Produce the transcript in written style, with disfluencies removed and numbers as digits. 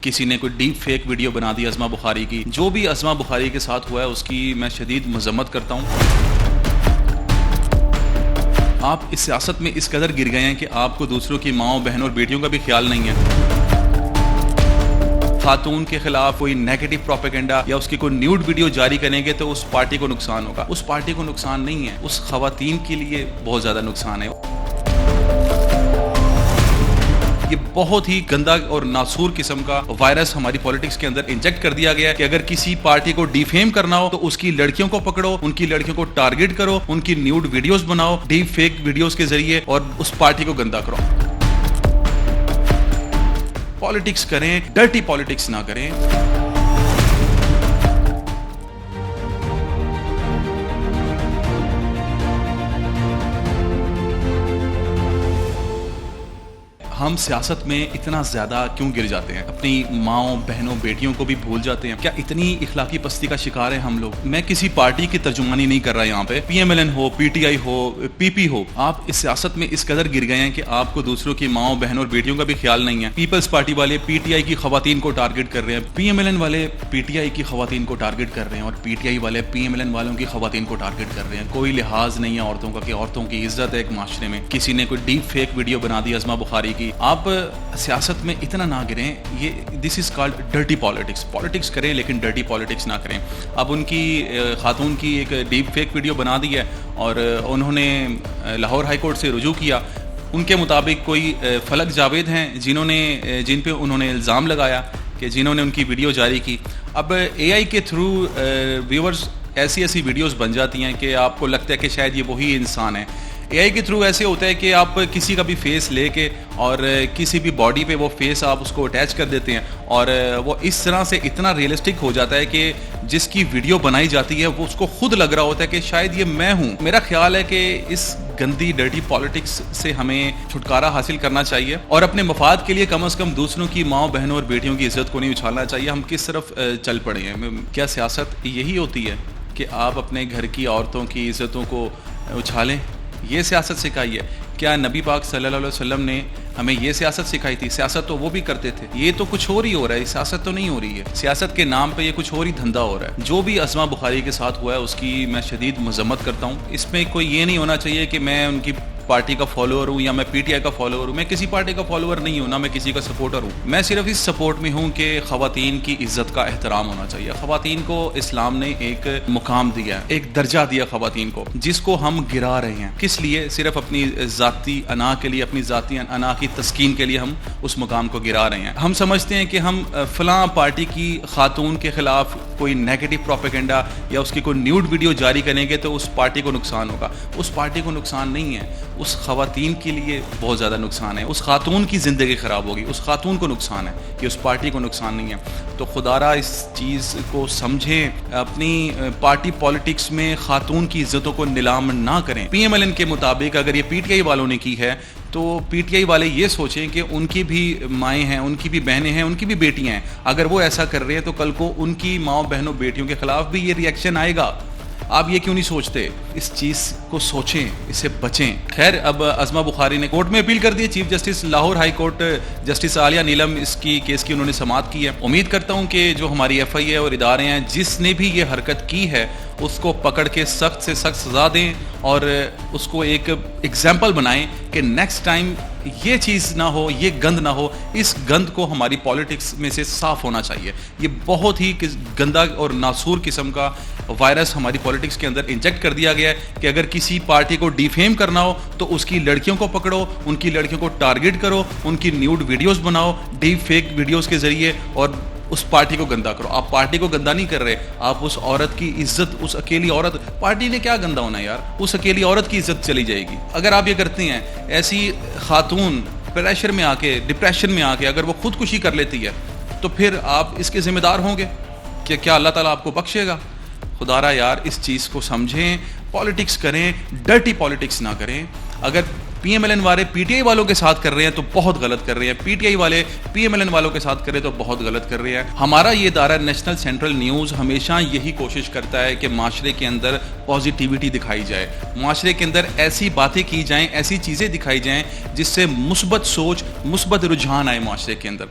किसी ने कोई डीप फेक वीडियो बना दी अज़मा बुखारी की। जो भी अज़मा बुखारी के साथ हुआ है उसकी मैं शदीद मज़म्मत करता हूँ। आप इस सियासत में इस कदर गिर गए हैं कि आपको दूसरों की माँओं बहनों और बेटियों का भी ख्याल नहीं है। खातून के खिलाफ कोई नेगेटिव प्रोपेगेंडा या उसकी कोई न्यूड वीडियो जारी करेंगे तो उस पार्टी को नुकसान होगा। उस पार्टी को नुकसान नहीं है, उस खवातीन के लिए बहुत ज़्यादा नुकसान है। ये बहुत ही गंदा और नासूर किस्म का वायरस हमारी पॉलिटिक्स के अंदर इंजेक्ट कर दिया गया है कि अगर किसी पार्टी को डिफेम करना हो तो उसकी लड़कियों को पकड़ो, उनकी लड़कियों को टारगेट करो, उनकी न्यूड वीडियोस बनाओ डीप फेक वीडियोस के जरिए और उस पार्टी को गंदा करो। पॉलिटिक्स करें, डर्टी पॉलिटिक्स ना करें। हम सियासत में इतना ज्यादा क्यों गिर जाते हैं? अपनी माँओं बहनों बेटियों को भी भूल जाते हैं। क्या इतनी इखलाकी पस्ती का शिकार है हम लोग? मैं किसी पार्टी की तर्जुमानी नहीं कर रहा यहाँ पे, PMLN हो, PTI हो, PP हो। आप इस सियासत में इस कदर गिर गए हैं कि आपको दूसरों की माँओं बहनों और बेटियों का भी ख्याल नहीं है। पीपल्स पार्टी वाले PTI की खवातीन को टारगेट कर रहे हैं, PMLN वाले PTI की खवातीन को टारगेट कर रहे हैं और PTI वाले PMLN वालों की खवातीन को टारगेट कर रहे हैं। कोई लिहाज नहीं है औरतों का कि औरतों की इज्जत है एक माशरे में। किसी ने कोई डीप फेक वीडियो बना दी अज़मा बुखारी की। आप सियासत में इतना ना गिरें। ये this is called dirty politics. Politics करें लेकिन डर्टी पॉलिटिक्स ना करें। अब उनकी खातून की एक डीप फेक वीडियो बना दी है और उन्होंने लाहौर हाई कोर्ट से रुजू किया। उनके मुताबिक कोई फलक जावेद हैं जिन पे उन्होंने इल्ज़ाम लगाया कि जिन्होंने उनकी वीडियो जारी की। अब AI के थ्रू व्यूअर्स ऐसी वीडियोस बन जाती हैं कि आपको लगता है कि शायद ये वही इंसान है। AI के थ्रू ऐसे होता है कि आप किसी का भी फेस लेके और किसी भी बॉडी पे वो फेस आप उसको अटैच कर देते हैं और वो इस तरह से इतना रियलिस्टिक हो जाता है कि जिसकी वीडियो बनाई जाती है वो उसको खुद लग रहा होता है कि शायद ये मैं हूँ। मेरा ख्याल है कि इस गंदी डर्टी पॉलिटिक्स से हमें छुटकारा हासिल करना चाहिए और अपने मफाद के लिए कम से कम दूसरों की माँओं बहनों और बेटियों की इज्जत को नहीं उछालना चाहिए। हम किस तरफ चल पड़े हैं? क्या सियासत यही होती है कि आप अपने घर की औरतों की इज्जतों को उछालें? ये सियासत सिखाई है? क्या नबी पाक सल्लल्लाहु अलैहि वसल्लम ने हमें ये सियासत सिखाई थी? सियासत तो वो भी करते थे। ये तो कुछ और ही हो रहा है, सियासत तो नहीं हो रही है। सियासत के नाम पे ये कुछ और ही धंधा हो रहा है। जो भी अज़मा बुखारी के साथ हुआ है उसकी मैं शदीद मज़म्मत करता हूँ। इसमें कोई ये नहीं होना चाहिए कि मैं उनकी पार्टी का फॉलोअर हूँ या मैं PTI का फॉलोअर हूँ। मैं किसी पार्टी का फॉलोअर नहीं हूँ, ना मैं किसी का सपोर्टर हूँ। मैं सिर्फ इस सपोर्ट में हूँ कि खवातीन की इज्जत का एहतराम होना चाहिए। खवातीन को इस्लाम ने एक मुकाम दिया, एक दर्जा दिया खवातीन को, जिसको हम गिरा रहे हैं। किस लिए? सिर्फ अपनी ज़ाती अना के लिए, अपनी ज़ाती अना की तस्कीन के लिए हम उस मुकाम को गिरा रहे हैं। हम समझते हैं कि हम फलां पार्टी की खातून के खिलाफ कोई नेगेटिव प्रोपेगेंडा या उसकी कोई न्यूड वीडियो जारी करेंगे तो उस पार्टी को नुकसान होगा। उस पार्टी को नुकसान नहीं है, उस खवातीन के लिए बहुत ज़्यादा नुकसान है। उस खातून की ज़िंदगी ख़राब होगी, उस खातून को नुकसान है, कि उस पार्टी को नुकसान नहीं है। तो खुदारा इस चीज़ को समझें। अपनी पार्टी पॉलिटिक्स में खातून की इज्जतों को नीलाम ना करें। PMLN के मुताबिक अगर ये PTI वालों ने की है तो PTI वाले ये सोचें कि उनकी भी माएँ हैं, उनकी भी बहनें हैं, उनकी भी बेटियाँ हैं। अगर वो ऐसा कर रहे हैं तो कल को उनकी माँओं बहनों बेटियों के ख़िलाफ़ भी ये रिएक्शन आएगा। आप ये क्यों नहीं सोचते? इस चीज़ को सोचें, इससे बचें। खैर, अब अज़मा बुखारी ने कोर्ट में अपील कर दी है। Chief justice Lahore high court justice Aalia Neelam इसकी केस की उन्होंने समाअत की है। उम्मीद करता हूँ कि जो हमारी FIA और इदारे हैं जिसने भी ये हरकत की है उसको पकड़ के सख्त से सख्त सज़ा दें और उसको एक एग्जाम्पल बनाएं कि नेक्स्ट टाइम ये चीज़ ना हो, ये गंद ना हो। इस गंद को हमारी पॉलिटिक्स में से साफ़ होना चाहिए। ये बहुत ही गंदा और नासूर किस्म का वायरस हमारी पॉलिटिक्स के अंदर इंजेक्ट कर दिया गया है कि अगर किसी पार्टी को डिफेम करना हो तो उसकी लड़कियों को पकड़ो, उनकी लड़कियों को टारगेट करो, उनकी न्यूड वीडियोस बनाओ डीप फेक वीडियोस के ज़रिए और उस पार्टी को गंदा करो। आप पार्टी को गंदा नहीं कर रहे, आप उस औरत की इज्जत, उस अकेली औरत, पार्टी ने क्या गंदा होना यार, उस अकेली औरत की इज्जत चली जाएगी। अगर आप ये करते हैं, ऐसी खातून प्रेशर में आके, डिप्रेशन में आके अगर वो खुदकुशी कर लेती है तो फिर आप इसके जिम्मेदार होंगे कि क्या अल्लाह ताला आपको बख्शेगा? खुदारा यार इस चीज़ को समझें। पॉलिटिक्स करें, डर्टी पॉलिटिक्स ना करें। अगर PMLN वाले PTI वालों के साथ कर रहे हैं तो बहुत गलत कर रहे हैं, PTI वाले PMLN वालों के साथ करें तो बहुत गलत कर रहे हैं। हमारा ये इदारा नेशनल सेंट्रल न्यूज़ हमेशा यही कोशिश करता है कि माशरे के अंदर पॉजिटिविटी दिखाई जाए, माशरे के अंदर ऐसी बातें की जाएँ, ऐसी चीज़ें दिखाई जाएँ जिससे मुस्बत सोच, मुस्बत रुझान आए माशरे के अंदर।